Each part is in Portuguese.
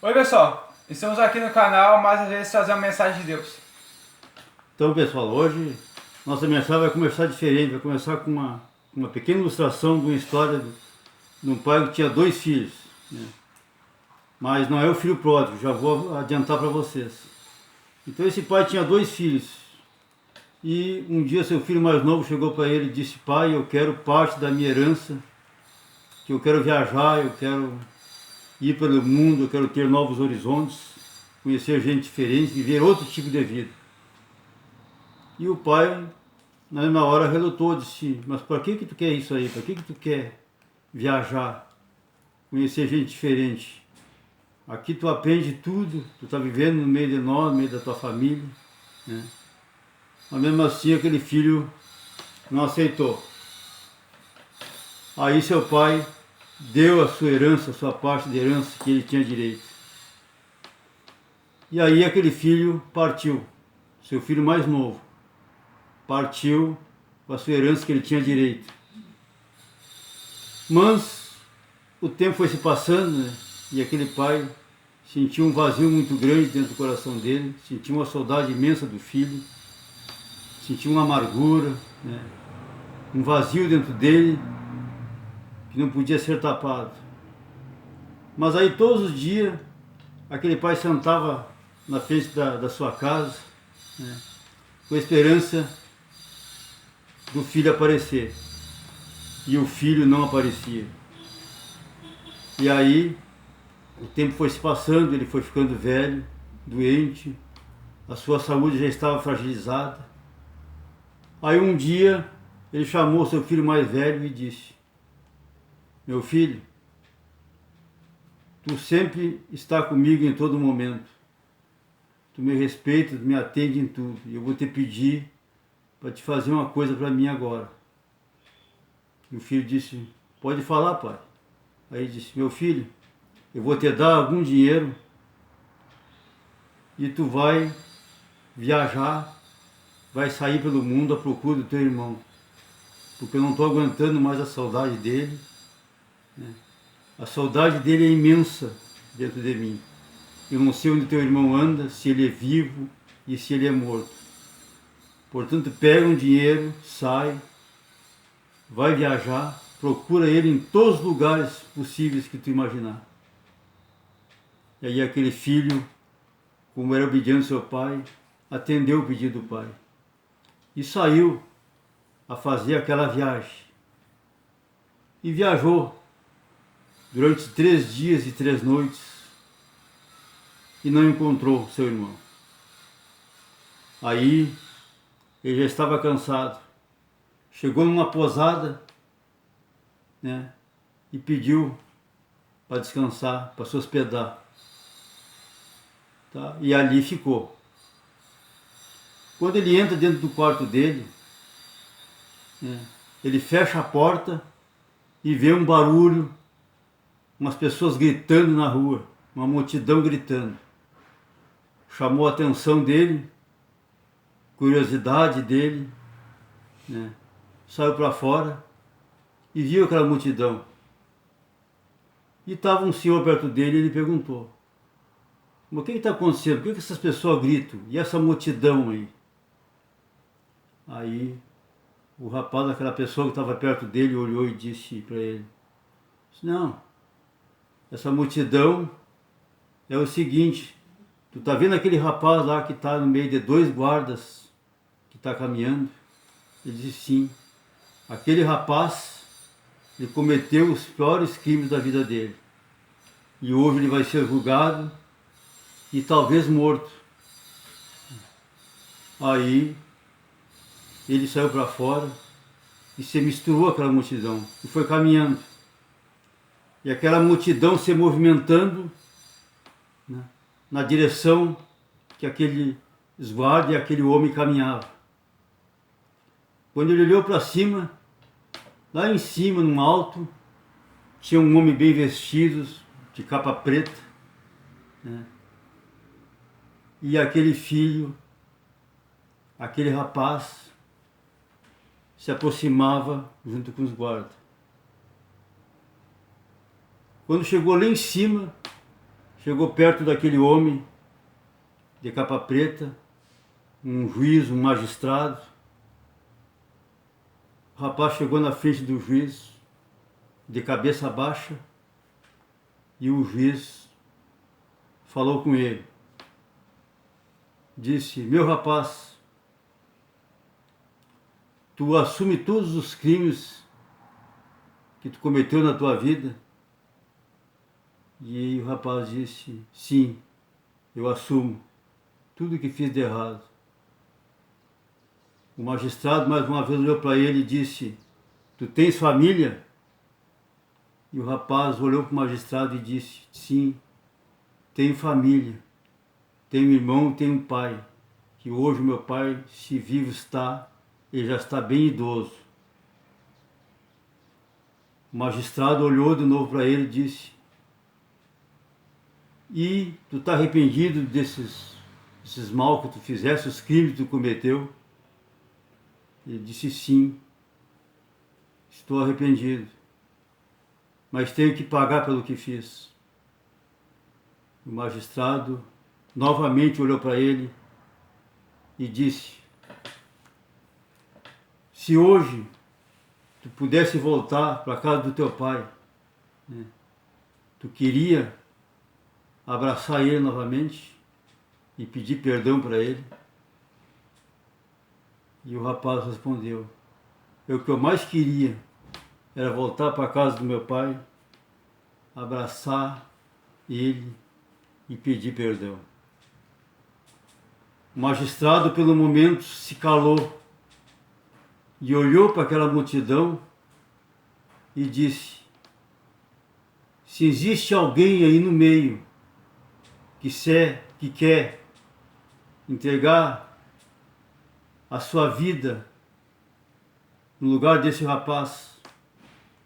Oi pessoal, estamos aqui no canal mais uma vez trazer uma mensagem de Deus. Então pessoal, hoje nossa mensagem vai começar diferente, vai começar com uma pequena ilustração de uma história de um pai que tinha dois filhos, né? Mas não é o filho pródigo, já vou adiantar para vocês. Então esse pai tinha dois filhos e um dia seu filho mais novo chegou para ele e disse: pai, eu quero parte da minha herança, que eu quero viajar, eu quero ir pelo mundo, eu quero ter novos horizontes, conhecer gente diferente, viver outro tipo de vida. E o pai, na mesma hora, relutou, disse: mas para que tu quer isso aí? Para que tu quer viajar, conhecer gente diferente? Aqui tu aprende tudo, tu está vivendo no meio de nós, no meio da tua família, né? Mas mesmo assim aquele filho não aceitou. Aí seu pai deu a sua herança, a sua parte de herança que ele tinha direito. E aí aquele filho partiu, seu filho mais novo, partiu com a sua herança que ele tinha direito. Mas o tempo foi se passando, né? E aquele pai sentiu um vazio muito grande dentro do coração dele, sentiu uma saudade imensa do filho, sentiu uma amargura, né? Um vazio dentro dele que não podia ser tapado. Mas aí todos os dias aquele pai sentava na frente da sua casa, né? Com a esperança do filho aparecer. E o filho não aparecia. E aí o tempo foi se passando, ele foi ficando velho, doente, a sua saúde já estava fragilizada. Aí um dia ele chamou seu filho mais velho e disse: meu filho, tu sempre está comigo em todo momento. Tu me respeita, tu me atende em tudo. E eu vou te pedir para te fazer uma coisa para mim agora. E o filho disse: pode falar, pai. Aí ele disse: meu filho, eu vou te dar algum dinheiro e tu vai viajar, vai sair pelo mundo à procura do teu irmão. Porque eu não estou aguentando mais a saudade dele, né? A saudade dele é imensa dentro de mim. Eu não sei onde teu irmão anda, se ele é vivo e se ele é morto. Portanto, pega um dinheiro, sai, vai viajar, procura ele em todos os lugares possíveis que tu imaginar. E aí aquele filho, como era obediente ao seu pai, atendeu o pedido do pai e saiu a fazer aquela viagem. E viajou durante 3 dias e 3 noites e não encontrou seu irmão. Aí ele já estava cansado, chegou numa posada, né, e pediu para descansar, para se hospedar. Tá? E ali ficou. Quando ele entra dentro do quarto dele, né, ele fecha a porta e vê um barulho, umas pessoas gritando na rua, uma multidão gritando. Chamou a atenção dele, curiosidade dele, né, saiu para fora e viu aquela multidão. E estava um senhor perto dele e ele perguntou: mas o que está acontecendo? Por que essas pessoas gritam? E essa multidão aí? Aí o rapaz, aquela pessoa que estava perto dele, olhou e disse para ele: não, essa multidão é o seguinte, tu está vendo aquele rapaz lá que está no meio de 2 guardas que está caminhando? Ele disse: sim. Aquele rapaz, ele cometeu os piores crimes da vida dele. E hoje ele vai ser julgado e talvez morto. Aí ele saiu para fora e se misturou àquela multidão e foi caminhando. E aquela multidão se movimentando, né, na direção que aquele guarda e aquele homem caminhava. Quando ele olhou para cima, lá em cima, no alto, tinha um homem bem vestido, de capa preta, né? E aquele filho, aquele rapaz, se aproximava junto com os guardas. Quando chegou lá em cima, chegou perto daquele homem de capa preta, um juiz, um magistrado. O rapaz chegou na frente do juiz, de cabeça baixa, e o juiz falou com ele. Disse: meu rapaz, tu assume todos os crimes que tu cometeu na tua vida? E aí o rapaz disse: sim, eu assumo tudo que fiz de errado. O magistrado mais uma vez olhou para ele e disse: tu tens família? E o rapaz olhou para o magistrado e disse: sim, tenho família, tenho um irmão, tenho um pai, que hoje o meu pai, se vivo está, ele já está bem idoso. O magistrado olhou de novo para ele e disse: e tu está arrependido desses mal que tu fizeste, os crimes que tu cometeu? Ele disse: sim, estou arrependido, mas tenho que pagar pelo que fiz. O magistrado novamente olhou para ele e disse: se hoje tu pudesse voltar para a casa do teu pai, né, tu queria abraçar ele novamente e pedir perdão para ele? E o rapaz respondeu: o que eu mais queria era voltar para a casa do meu pai, abraçar ele e pedir perdão. O magistrado, pelo momento, se calou e olhou para aquela multidão e disse: se existe alguém aí no meio que quer entregar a sua vida no lugar desse rapaz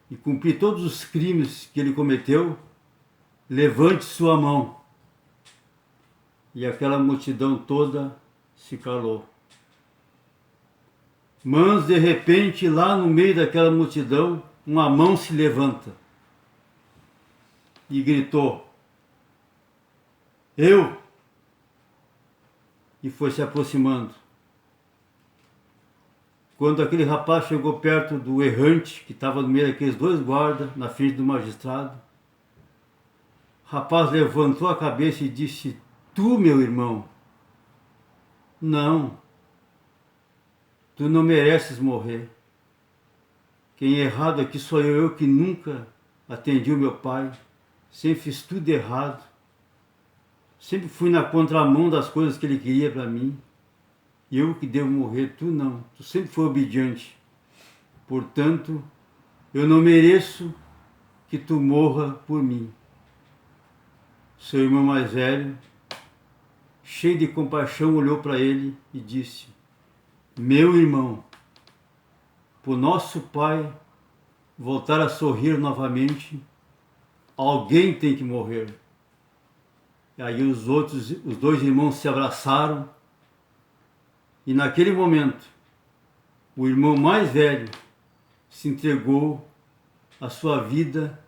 e cumprir todos os crimes que ele cometeu, levante sua mão. E aquela multidão toda se calou. Mas de repente, lá no meio daquela multidão, uma mão se levanta e gritou: eu! E foi se aproximando. Quando aquele rapaz chegou perto do errante, que estava no meio daqueles dois guardas, na frente do magistrado, o rapaz levantou a cabeça e disse: tu, meu irmão? Não, tu não mereces morrer. Quem é errado aqui sou eu que nunca atendi o meu pai, sempre fiz tudo errado, sempre fui na contramão das coisas que ele queria para mim. Eu que devo morrer, tu não, tu sempre foi obediente. Portanto, eu não mereço que tu morra por mim. Seu irmão mais velho, cheio de compaixão, olhou para ele e disse: meu irmão, por nosso pai voltar a sorrir novamente, alguém tem que morrer. E aí os dois irmãos se abraçaram, e naquele momento, o irmão mais velho se entregou a sua vida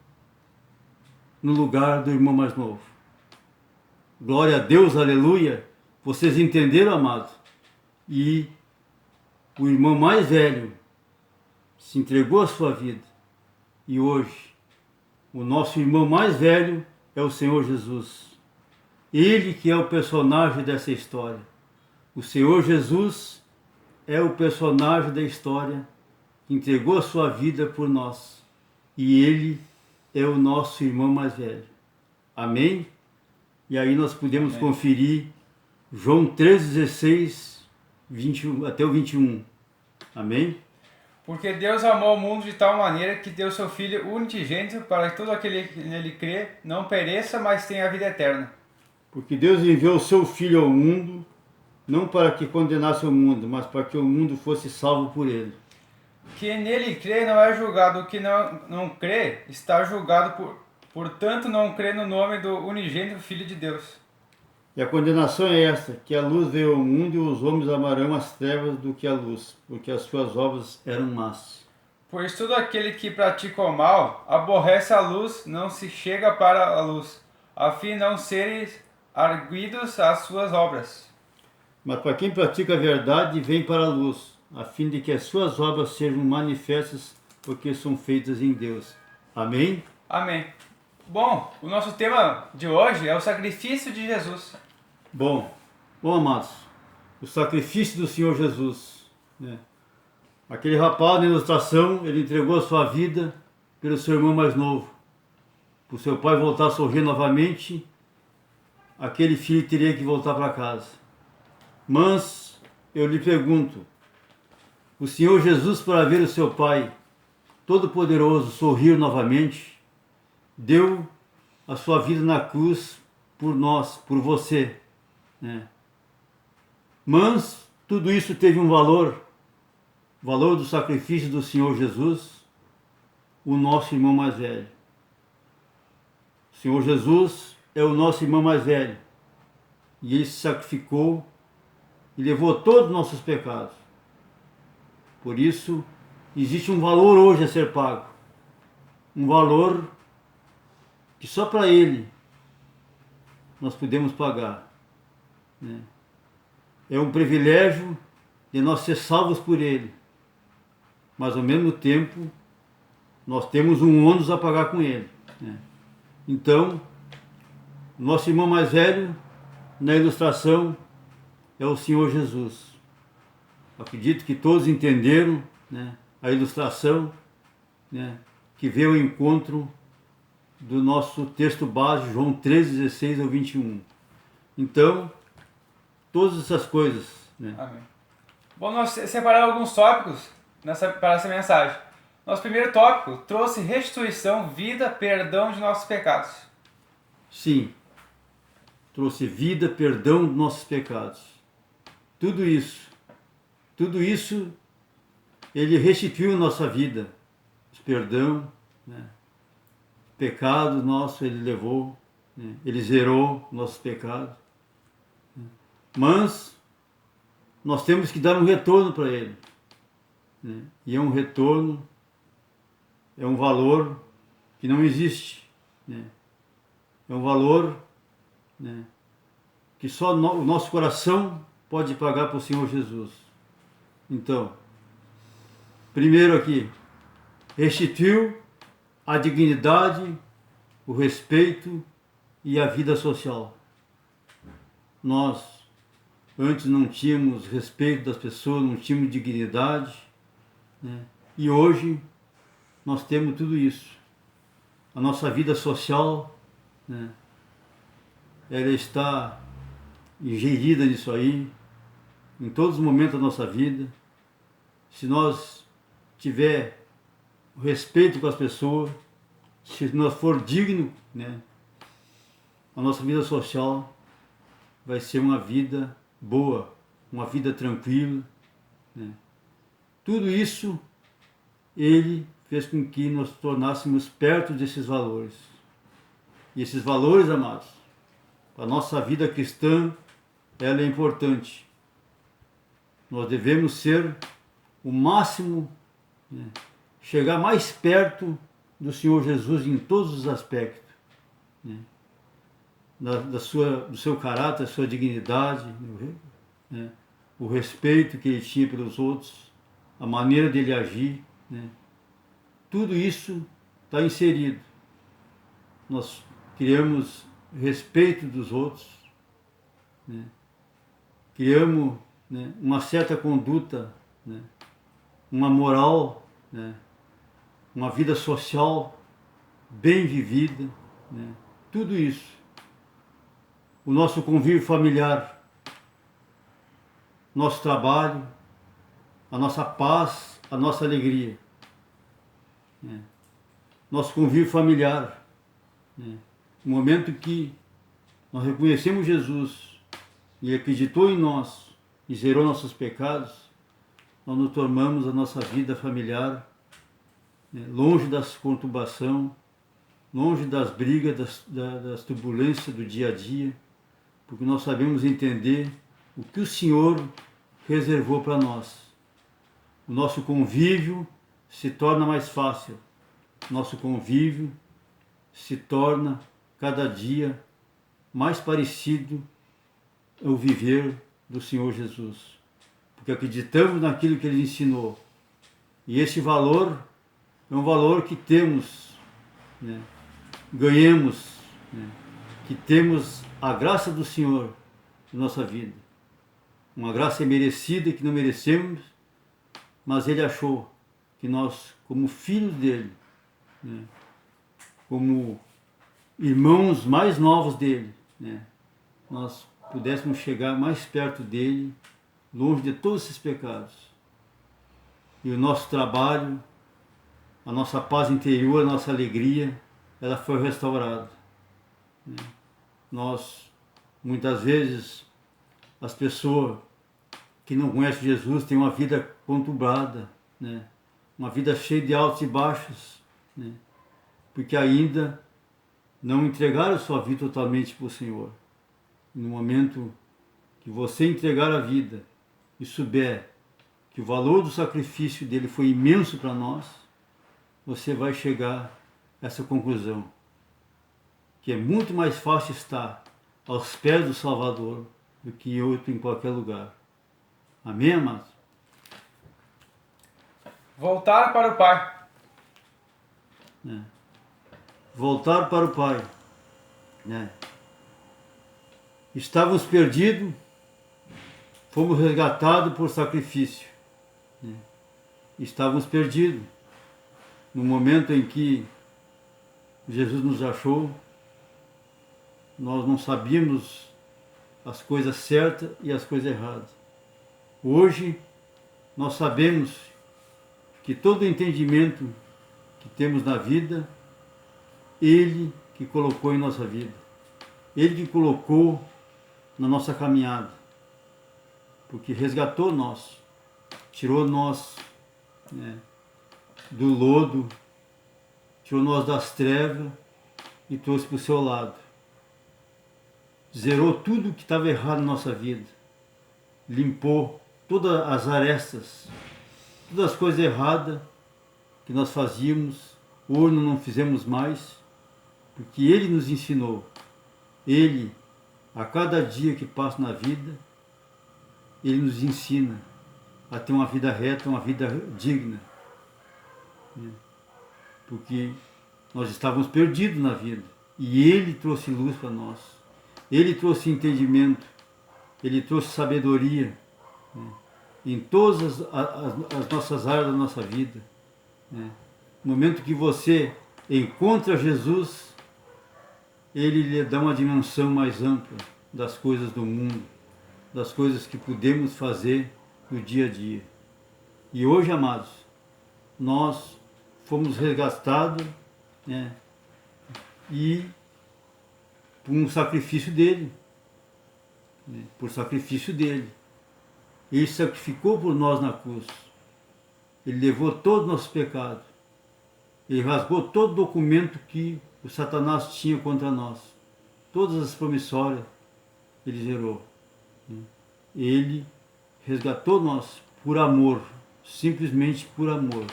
no lugar do irmão mais novo. Glória a Deus, aleluia! Vocês entenderam, amado? E o irmão mais velho se entregou a sua vida. E hoje, o nosso irmão mais velho é o Senhor Jesus. Ele que é o personagem dessa história. O Senhor Jesus é o personagem da história que entregou a sua vida por nós. E Ele é o nosso irmão mais velho. Amém? E aí nós podemos conferir João 3,16 até o 21. Amém? Porque Deus amou o mundo de tal maneira que deu seu Filho unigênito para que todo aquele que nele crê não pereça, mas tenha a vida eterna. Porque Deus enviou o seu Filho ao mundo, não para que condenasse o mundo, mas para que o mundo fosse salvo por ele. Quem nele crê não é julgado, o que não crê está julgado, portanto não crê no nome do unigênito Filho de Deus. E a condenação é esta, que a luz veio ao mundo e os homens amarão as trevas do que a luz, porque as suas obras eram más. Pois todo aquele que pratica o mal aborrece a luz, não se chega para a luz, a fim de não seres arguidos às suas obras. Mas para quem pratica a verdade, vem para a luz, a fim de que as suas obras sejam manifestas, porque são feitas em Deus. Amém? Amém. Bom, o nosso tema de hoje é o sacrifício de Jesus. Bom, amados, o sacrifício do Senhor Jesus, né? Aquele rapaz na ilustração, ele entregou a sua vida pelo seu irmão mais novo. Para o seu pai voltar a sorrir novamente, aquele filho teria que voltar para casa. Mas eu lhe pergunto, o Senhor Jesus, para ver o seu pai todo-poderoso sorrir novamente, deu a sua vida na cruz por nós, por você, né? Mas tudo isso teve um valor, o valor do sacrifício do Senhor Jesus, o nosso irmão mais velho. O Senhor Jesus é o nosso irmão mais velho, e ele se sacrificou e levou todos os nossos pecados. Por isso, existe um valor hoje a ser pago, um valor que só para Ele nós podemos pagar, né? É um privilégio de nós ser salvos por Ele, mas ao mesmo tempo nós temos um ônus a pagar com Ele, né? Então, nosso irmão mais velho, na ilustração, é o Senhor Jesus. Acredito que todos entenderam, né, a ilustração, né, que veio ao encontro do nosso texto base, João 13, 16 ao 21. Então, todas essas coisas, né? Amém. Bom, nós separamos alguns tópicos para essa mensagem. Nosso primeiro tópico trouxe restituição, vida, perdão de nossos pecados. Sim, trouxe vida, perdão dos nossos pecados. Tudo isso, Ele restituiu a nossa vida, perdão, né? Pecado nosso Ele levou, né? Ele zerou nossos pecados, né? Mas nós temos que dar um retorno para Ele, né? E é um retorno, é um valor que não existe, né? É um valor, né, que só o nosso coração pode pagar para o Senhor Jesus. Então, primeiro aqui, restituiu a dignidade, o respeito e a vida social. Nós antes não tínhamos respeito das pessoas, não tínhamos dignidade, né? E hoje nós temos tudo isso. A nossa vida social, né, ela está ingerida nisso aí, em todos os momentos da nossa vida. Se nós tiver o respeito com as pessoas, se nós for digno, né, a nossa vida social vai ser uma vida boa, uma vida tranquila, né? Tudo isso Ele fez com que nós tornássemos perto desses valores. E esses valores, amados, para a nossa vida cristã, ela é importante. Nós devemos ser o máximo, né, chegar mais perto do Senhor Jesus em todos os aspectos, né, do seu caráter, da sua dignidade, né, o respeito que ele tinha pelos outros, a maneira dele agir, né, tudo isso está inserido. Nós criamos respeito dos outros, né, criamos, né, uma certa conduta, né, uma moral, né, uma vida social bem vivida, né, tudo isso. O nosso convívio familiar, nosso trabalho, a nossa paz, a nossa alegria, né, nosso convívio familiar, né, no momento que nós reconhecemos Jesus e Ele acreditou em nós e zerou nossos pecados, nós nos tornamos a nossa vida familiar, né, longe das conturbações, longe das brigas, das turbulências do dia a dia, porque nós sabemos entender o que o Senhor reservou para nós. O nosso convívio se torna mais fácil, nosso convívio se torna cada dia mais parecido ao viver do Senhor Jesus. Porque acreditamos naquilo que Ele ensinou. E esse valor é um valor que temos, né? Ganhamos, né? Que temos a graça do Senhor na nossa vida. Uma graça merecida que não merecemos, mas Ele achou que nós, como filhos dEle, né? Como irmãos mais novos dEle, né? Nós pudéssemos chegar mais perto dEle, longe de todos esses pecados. E o nosso trabalho, a nossa paz interior, a nossa alegria, ela foi restaurada. Nós, muitas vezes, as pessoas que não conhecem Jesus têm uma vida conturbada, né? Uma vida cheia de altos e baixos, né? Porque ainda não entregaram sua vida totalmente para o Senhor. No momento que você entregar a vida e souber que o valor do sacrifício dele foi imenso para nós, você vai chegar a essa conclusão, que é muito mais fácil estar aos pés do Salvador do que outro em qualquer lugar. Amém, amados? Voltar para o Pai. É. Voltar para o Pai. Né? Estávamos perdidos, fomos resgatados por sacrifício. Né? Estávamos perdidos. No momento em que Jesus nos achou, nós não sabíamos as coisas certas e as coisas erradas. Hoje, nós sabemos que todo o entendimento que temos na vida, Ele que colocou em nossa vida. Ele que colocou na nossa caminhada. Porque resgatou nós, tirou nós, né, do lodo, tirou nós das trevas e trouxe para o seu lado. Zerou tudo que estava errado na nossa vida. Limpou todas as arestas, todas as coisas erradas que nós fazíamos, ou não fizemos mais, porque Ele nos ensinou. Ele, a cada dia que passa na vida, Ele nos ensina a ter uma vida reta, uma vida digna. Porque nós estávamos perdidos na vida. E Ele trouxe luz para nós. Ele trouxe entendimento. Ele trouxe sabedoria, né, em todas as nossas áreas da nossa vida. Né. No momento que você encontra Jesus, Ele lhe dá uma dimensão mais ampla das coisas do mundo, das coisas que podemos fazer no dia a dia. E hoje, amados, nós fomos resgatados, né, e por um sacrifício dele, né, por sacrifício dele. Ele sacrificou por nós na cruz. Ele levou todo o nosso pecado. Ele rasgou todo o documento que o Satanás tinha contra nós. Todas as promissórias ele zerou. Ele resgatou nós por amor, simplesmente por amor.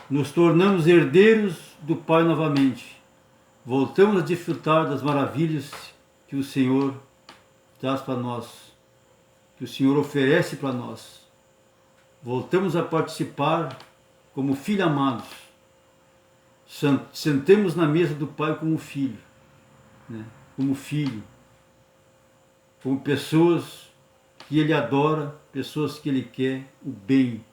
Nos tornamos herdeiros do Pai novamente. Voltamos a desfrutar das maravilhas que o Senhor traz para nós, que o Senhor oferece para nós. Voltamos a participar como filhos amados. Sentemos na mesa do Pai como filho, né? Como filho, como pessoas que Ele adora, pessoas que Ele quer o bem,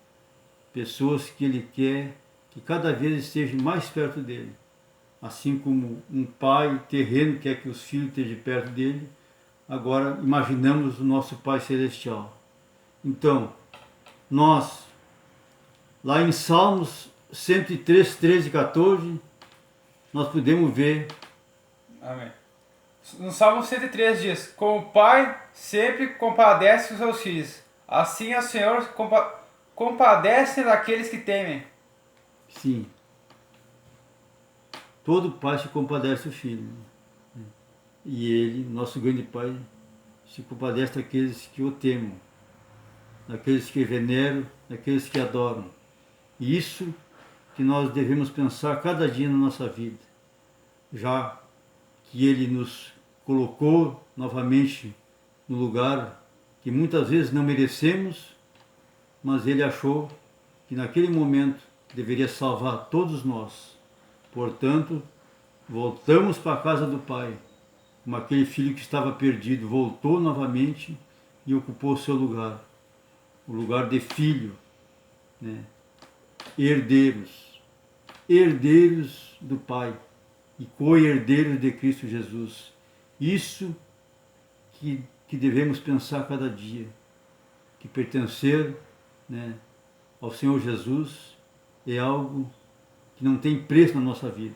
pessoas que Ele quer que cada vez estejam mais perto dEle. Assim como um pai terreno quer que os filhos estejam perto dele, agora imaginamos o nosso Pai Celestial. Então, nós, lá em Salmos 103, 13 e 14, nós podemos ver. Amém. No Salmo 103 diz: como o Pai sempre compadece os seus filhos, assim o Senhor compadece daqueles que temem. Sim. Todo pai se compadece do filho. E Ele, nosso grande Pai, se compadece daqueles que o temem, daqueles que veneram, daqueles que adoram. E isso que nós devemos pensar cada dia na nossa vida, já que Ele nos colocou novamente no lugar que muitas vezes não merecemos, mas Ele achou que naquele momento deveria salvar todos nós. Portanto, voltamos para a casa do Pai, como aquele filho que estava perdido voltou novamente e ocupou o seu lugar, o lugar de filho, né? Herdeiros, herdeiros do Pai e co-herdeiros de Cristo Jesus. Isso que devemos pensar cada dia, que pertencer, né, ao Senhor Jesus é algo que não tem preço na nossa vida.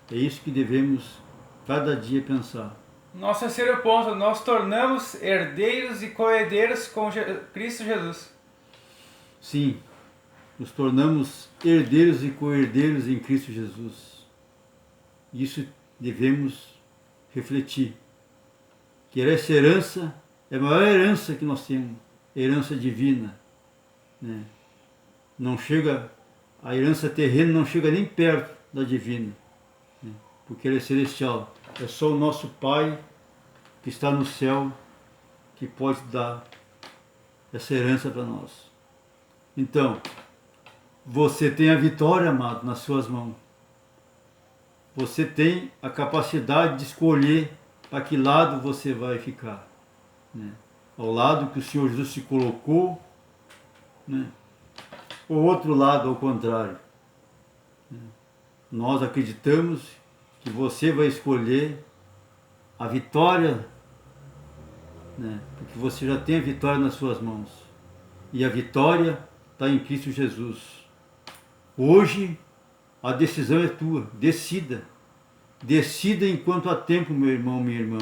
É isso que devemos cada dia pensar. Nosso terceiro ponto, nós tornamos herdeiros e co-herdeiros com Cristo Jesus. Sim, nos tornamos herdeiros e co-herdeiros em Cristo Jesus. Isso devemos refletir. Que essa herança é a maior herança que nós temos, herança divina, né? Não chega, a herança terrena não chega nem perto da divina, né? Porque ela é celestial. É só o nosso Pai que está no céu que pode dar essa herança para nós. Então, você tem a vitória, amado, nas suas mãos. Você tem a capacidade de escolher para que lado você vai ficar, né? Ao lado que o Senhor Jesus se colocou, né? Ou outro lado, ao contrário. Nós acreditamos que você vai escolher a vitória, né? Porque você já tem a vitória nas suas mãos. E a vitória está em Cristo Jesus. Hoje a decisão é tua. Decida. Decida enquanto há tempo, meu irmão, minha irmã,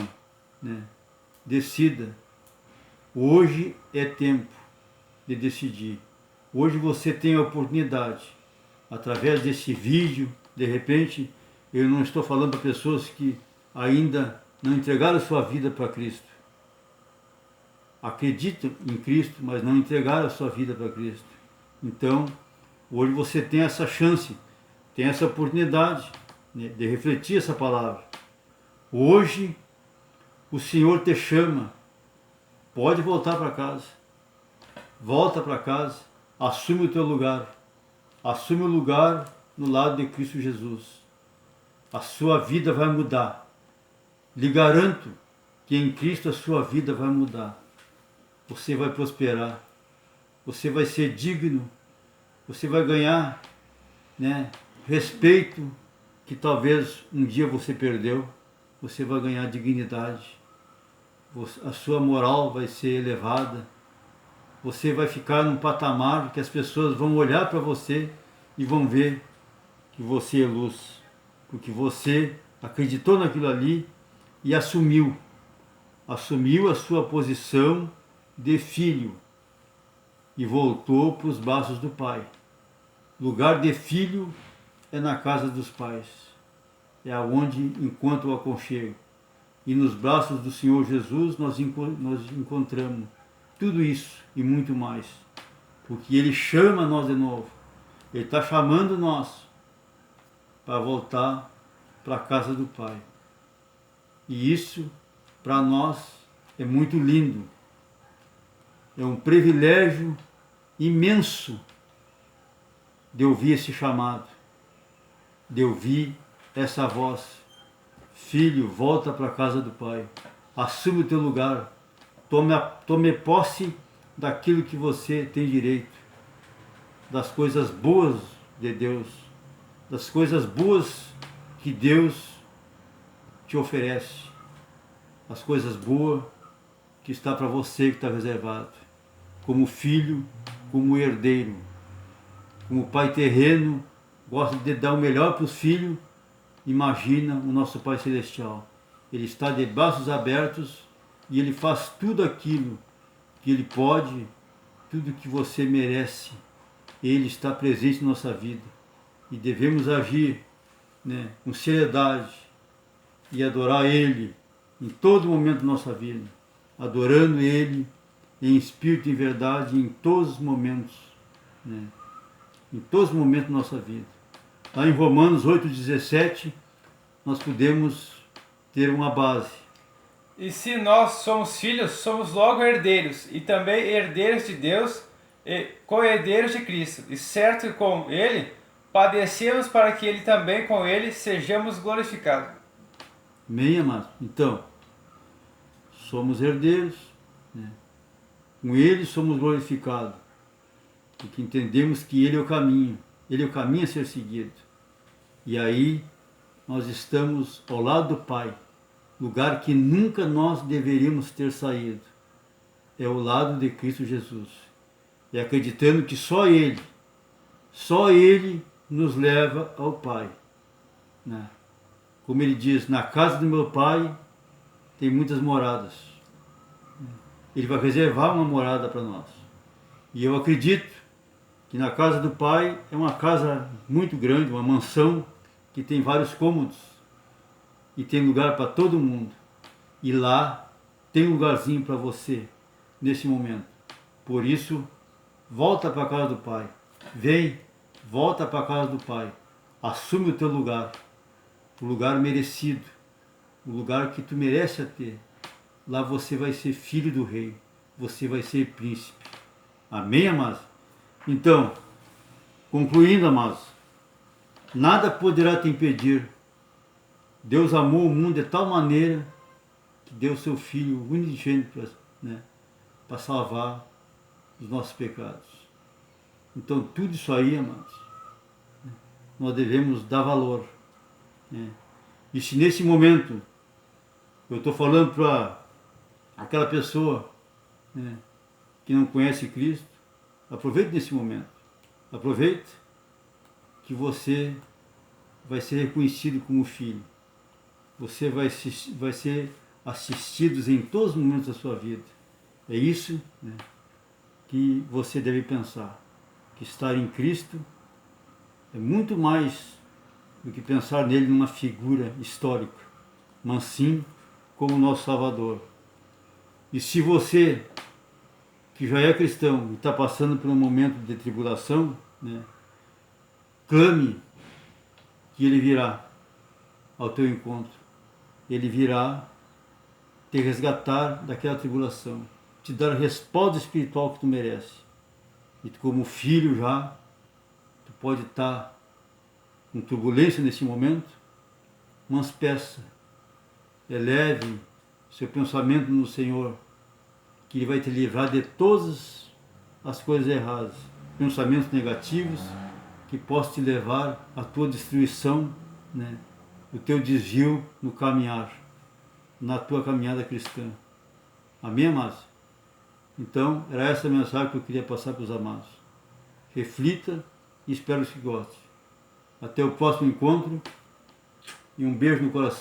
né? Decida. Hoje é tempo de decidir. Hoje você tem a oportunidade, através desse vídeo, de repente, eu não estou falando para pessoas que ainda não entregaram sua vida para Cristo. Acreditam em Cristo, mas não entregaram a sua vida para Cristo. Então, hoje você tem essa chance, tem essa oportunidade, né, de refletir essa palavra. Hoje, o Senhor te chama. Pode voltar para casa. Volta para casa. Assume o teu lugar. Assume o lugar no lado de Cristo Jesus. A sua vida vai mudar. Lhe garanto que em Cristo a sua vida vai mudar. Você vai prosperar. Você vai ser digno. Você vai ganhar, né, respeito que talvez um dia você perdeu. Você vai ganhar dignidade. A sua moral vai ser elevada. Você vai ficar num patamar que as pessoas vão olhar para você e vão ver que você é luz. Porque você acreditou naquilo ali e assumiu a sua posição de filho e voltou para os braços do Pai. Lugar de filho é na casa dos pais. É aonde encontra o aconchego. E nos braços do Senhor Jesus nós encontramos tudo isso e muito mais. Porque Ele chama nós de novo. Ele está chamando nós para voltar para a casa do Pai. E isso, para nós, é muito lindo. É um privilégio imenso de ouvir esse chamado, de ouvir essa voz. Filho, volta para a casa do Pai. Assume o teu lugar. Tome posse daquilo que você tem direito. Das coisas boas de Deus. Das coisas boas que Deus te oferece. As coisas boas que está para você, que está reservado. Como filho, como herdeiro. Como o Pai terreno gosta de dar o melhor para os filhos, imagina o nosso Pai Celestial. Ele está de braços abertos e Ele faz tudo aquilo que Ele pode, tudo que você merece. Ele está presente na nossa vida e devemos agir, né, com seriedade e adorar Ele em todo momento da nossa vida, adorando Ele em espírito e em verdade em todos os momentos, né, em todos os momentos da nossa vida. Lá em Romanos 8,17, nós podemos ter uma base. E se nós somos filhos, somos logo herdeiros, e também herdeiros de Deus e co-herdeiros de Cristo. E certo que com Ele padecemos para que Ele também com Ele sejamos glorificados. Amém, amados? Então, somos herdeiros, né? Com Ele somos glorificados, porque entendemos que Ele é o caminho a ser seguido. E aí nós estamos ao lado do Pai, lugar que nunca nós deveríamos ter saído. É o lado de Cristo Jesus. E acreditando que só Ele nos leva ao Pai, né? Como Ele diz, na casa do meu Pai tem muitas moradas. Ele vai reservar uma morada para nós. E eu acredito que na casa do Pai é uma casa muito grande, uma mansão que tem vários cômodos e tem lugar para todo mundo. E lá tem um lugarzinho para você nesse momento. Por isso, volta para a casa do Pai. Vem, volta para a casa do Pai. Assume o teu lugar, o lugar merecido, o lugar que tu merece ter. Lá você vai ser filho do rei, você vai ser príncipe. Amém, amados? Então, concluindo, amados, nada poderá te impedir. Deus amou o mundo de tal maneira que deu seu Filho unigênito, né, para salvar os nossos pecados. Então, tudo isso aí, amados, nós devemos dar valor, né? E se nesse momento eu estou falando para aquela pessoa, né, que não conhece Cristo, aproveite nesse momento. Aproveite que você vai ser reconhecido como filho. Você vai ser assistido em todos os momentos da sua vida. É isso, né, que você deve pensar. Que estar em Cristo é muito mais do que pensar nele numa figura histórica, mas sim como nosso Salvador. E se você, que já é cristão e está passando por um momento de tribulação, né, clame que Ele virá ao teu encontro. Ele virá te resgatar daquela tribulação, te dar a resposta espiritual que tu merece. E tu, como filho já, tu pode estar com turbulência nesse momento, mas peça, eleve seu pensamento no Senhor, que Ele vai te livrar de todas as coisas erradas, pensamentos negativos que possam te levar à tua destruição, né? O teu desvio no caminhar, na tua caminhada cristã. Amém, amados? Então, era essa a mensagem que eu queria passar para os amados. Reflita e espero que goste. Até o próximo encontro e um beijo no coração.